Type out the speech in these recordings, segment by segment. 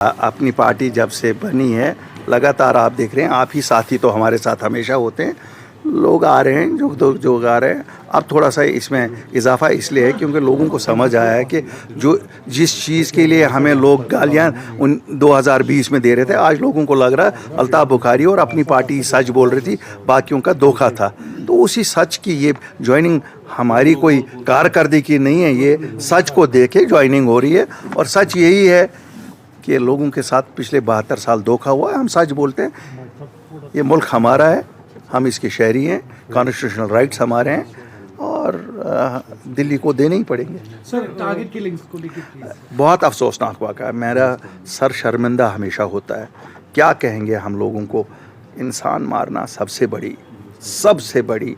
अपनी पार्टी जब से बनी है लगातार आप देख रहे हैं, आप ही साथी तो हमारे साथ हमेशा होते हैं। लोग आ रहे हैं जो आ रहे हैं। अब थोड़ा सा इसमें इजाफा इसलिए है क्योंकि लोगों को समझ आया है कि जो जिस चीज़ के लिए हमें लोग गालियाँ 2020 में दे रहे थे, आज लोगों को लग रहा है अल्ताफ बुखारी और अपनी पार्टी सच बोल रही थी, बाकियों का धोखा था। तो उसी सच की ये ज्वाइनिंग हमारी कोई कारकर्दगी नहीं है, ये सच को देखे ज्वाइनिंग हो रही है। और सच यही है कि लोगों के साथ पिछले 72 साल धोखा हुआ है। हम सच बोलते हैं, ये मुल्क हमारा है, हम इसके शहरी हैं, कॉन्स्टिट्यूशनल राइट्स हमारे हैं और दिल्ली को देने ही पड़ेंगे। सर, टारगेट किलिंग्स को लेकर बहुत अफसोसनाक वाक़ा है, मेरा सर शर्मिंदा हमेशा होता है। क्या कहेंगे हम लोगों को, इंसान मारना सबसे बड़ी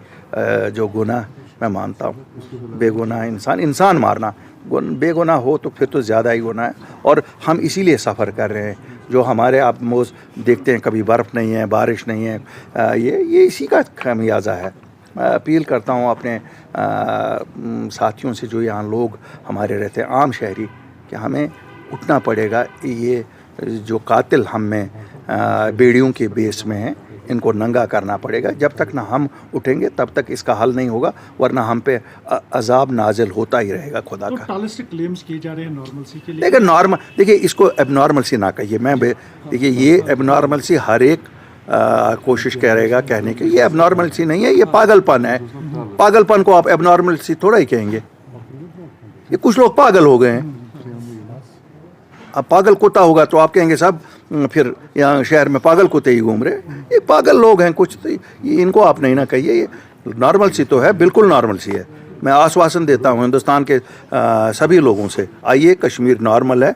जो गुनाह मैं मानता हूँ। बेगुनाह इंसान मारना बेगुनाह हो तो फिर तो ज़्यादा ही गुनाह है। और हम इसीलिए सफ़र कर रहे हैं। जो हमारे आप मोज देखते हैं, कभी बर्फ़ नहीं है, बारिश नहीं है, ये इसी का खामियाजा है। मैं अपील करता हूँ अपने साथियों से जो यहाँ लोग हमारे रहते हैं, आम शहरी, कि हमें उठना पड़ेगा। ये जो कातिल हम में बेड़ियों के बेस में हैं, इनको नंगा करना पड़ेगा। जब तक ना हम उठेंगे तब तक इसका हल नहीं होगा, वरना हम पे अजाब नाजिल होता ही रहेगा खुदा का। टॉलिस्टिक क्लेम्स किए जा रहे हैं नॉर्मलसी के लिए। देखिए इसको एबनॉर्मलसी ना कहिए। देखिए ये एबनॉर्मलसी हर एक कोशिश करेगा कहने की, ये एबनॉर्मलसी नहीं है, ये पागलपन है। पागलपन को आप एबनॉर्मलसी थोड़ा ही कहेंगे। ये कुछ लोग पागल हो गए हैं। अब पागल कुत्ता होगा तो आप कहेंगे सब फिर यहाँ शहर में पागल कुत्ते ही घूम रहे। ये पागल लोग हैं कुछ, तो इनको आप नहीं ना कहिए। ये नॉर्मल सी तो है, बिल्कुल नॉर्मल सी है। मैं आश्वासन देता हूँ हिंदुस्तान के सभी लोगों से, आइए कश्मीर नॉर्मल है।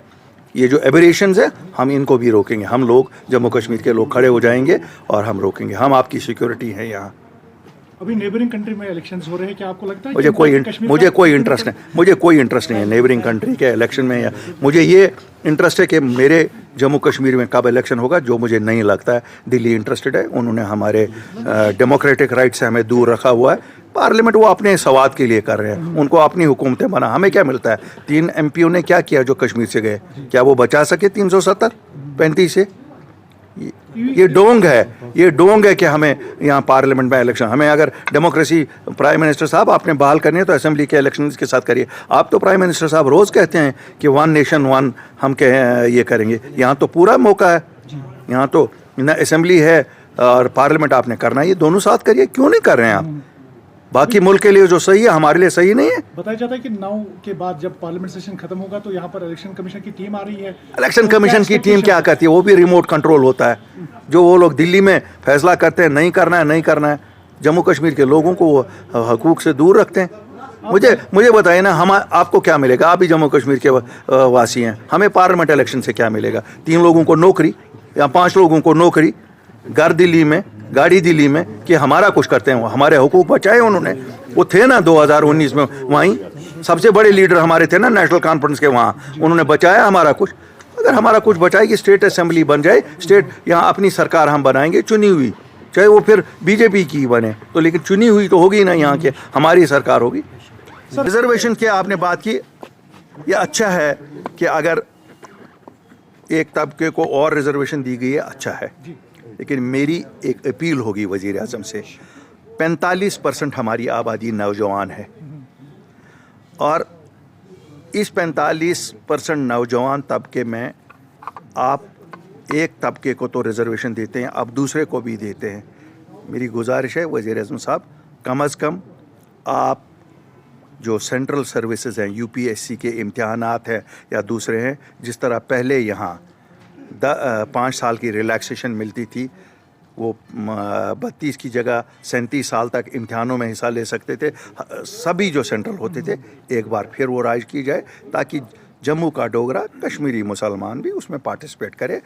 ये जो एबरेशंस है हम इनको भी रोकेंगे। हम लोग जम्मू कश्मीर के लोग खड़े हो जाएंगे और हम रोकेंगे। हम आपकी सिक्योरिटी हैं यहाँ। अभी नेबरिंग कंट्री में इलेक्शंस हो रहे हैं, क्या आपको लगता है मुझे कोई इंटरेस्ट नहीं है नेबरिंग कंट्री के इलेक्शन में। या मुझे ये इंटरेस्ट है कि मेरे जम्मू कश्मीर में कब इलेक्शन होगा, जो मुझे नहीं लगता है। दिल्ली इंटरेस्टेड है, उन्होंने हमारे डेमोक्रेटिक राइट से हमें दूर रखा हुआ है। पार्लियामेंट वो अपने सवाद के लिए कर रहे हैं, उनको अपनी हुकूमतें बना। हमें क्या मिलता है? 3 MPओं ने क्या किया जो कश्मीर से गए? क्या वो बचा सके 335 से? ये डोंग है कि हमें यहाँ पार्लियामेंट में इलेक्शन, हमें अगर डेमोक्रेसी प्राइम मिनिस्टर साहब आपने बहाल करनी है तो असेंबली के इलेक्शन के साथ करिए। आप तो प्राइम मिनिस्टर साहब रोज़ कहते हैं कि 1 नेशन 1 हम ये करेंगे। यहाँ तो पूरा मौका है, यहाँ तो ना असेंबली है और पार्लियामेंट आपने करना है, ये दोनों साथ करिए। क्यों नहीं कर रहे हैं आप? बाकी मुल्क के लिए जो सही है हमारे लिए सही नहीं है। बताया जाता है कि 9 के बाद जब पार्लियामेंट सेशन खत्म होगा तो यहाँ पर इलेक्शन कमीशन की टीम आ रही है। इलेक्शन कमीशन की टीम क्या करती है? वो भी रिमोट कंट्रोल होता है। जो वो लोग दिल्ली में फैसला करते हैं नहीं करना है, जम्मू कश्मीर के लोगों को वो हकूक से दूर रखते हैं। मुझे बताइए ना, हम आपको क्या मिलेगा? आप भी जम्मू कश्मीर के वासी हैं, हमें पार्लियामेंट इलेक्शन से क्या मिलेगा? 3 लोगों को नौकरी या 5 लोगों को नौकरी, घर दिल्ली में, गाड़ी दिल्ली में, कि हमारा कुछ करते हैं। हमारे हुकूक बचाए उन्होंने। वो थे ना 2019 में वहीं, सबसे बड़े लीडर हमारे थे ना नेशनल कॉन्फ्रेंस के, वहाँ उन्होंने बचाया हमारा कुछ। अगर हमारा कुछ बचाएगी, स्टेट असेंबली बन जाए, स्टेट यहाँ अपनी सरकार हम बनाएंगे चुनी हुई, चाहे वो फिर बीजेपी की बने तो, लेकिन चुनी हुई तो होगी ना यहाँ के, हमारी सरकार होगी। रिजर्वेशन की आपने बात की, ये अच्छा है कि अगर एक तबके को और रिजर्वेशन दी गई है, अच्छा है। लेकिन मेरी एक अपील होगी वज़ीर आज़म से, 45% हमारी आबादी नौजवान है और इस 45% नौजवान तबके में आप एक तबके को तो रिजर्वेशन देते हैं, अब दूसरे को भी देते हैं। मेरी गुजारिश है वज़ीर आज़म साहब, कम अज़ कम आप जो सेंट्रल सर्विसेज हैं, UPSC के इम्तिहानात हैं या दूसरे हैं, जिस तरह पहले यहाँ 5 साल की रिलैक्सेशन मिलती थी, वो 32 की जगह 37 साल तक इम्तिहानों में हिस्सा ले सकते थे। सभी जो सेंट्रल होते थे, एक बार फिर वो राइज की जाए ताकि जम्मू का डोगरा, कश्मीरी मुसलमान भी उसमें पार्टिसिपेट करे,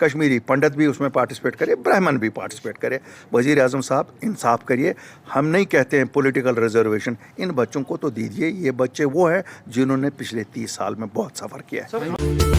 कश्मीरी पंडित भी उसमें पार्टिसिपेट करे, ब्राह्मण भी पार्टिसिपेट करे। वज़ीर आज़म साहब इंसाफ करिए। हम नहीं कहते हैं पॉलिटिकल रिजर्वेशन, इन बच्चों को तो दीजिए। ये बच्चे वो हैं जिन्होंने पिछले 30 साल में बहुत सफ़र किया है।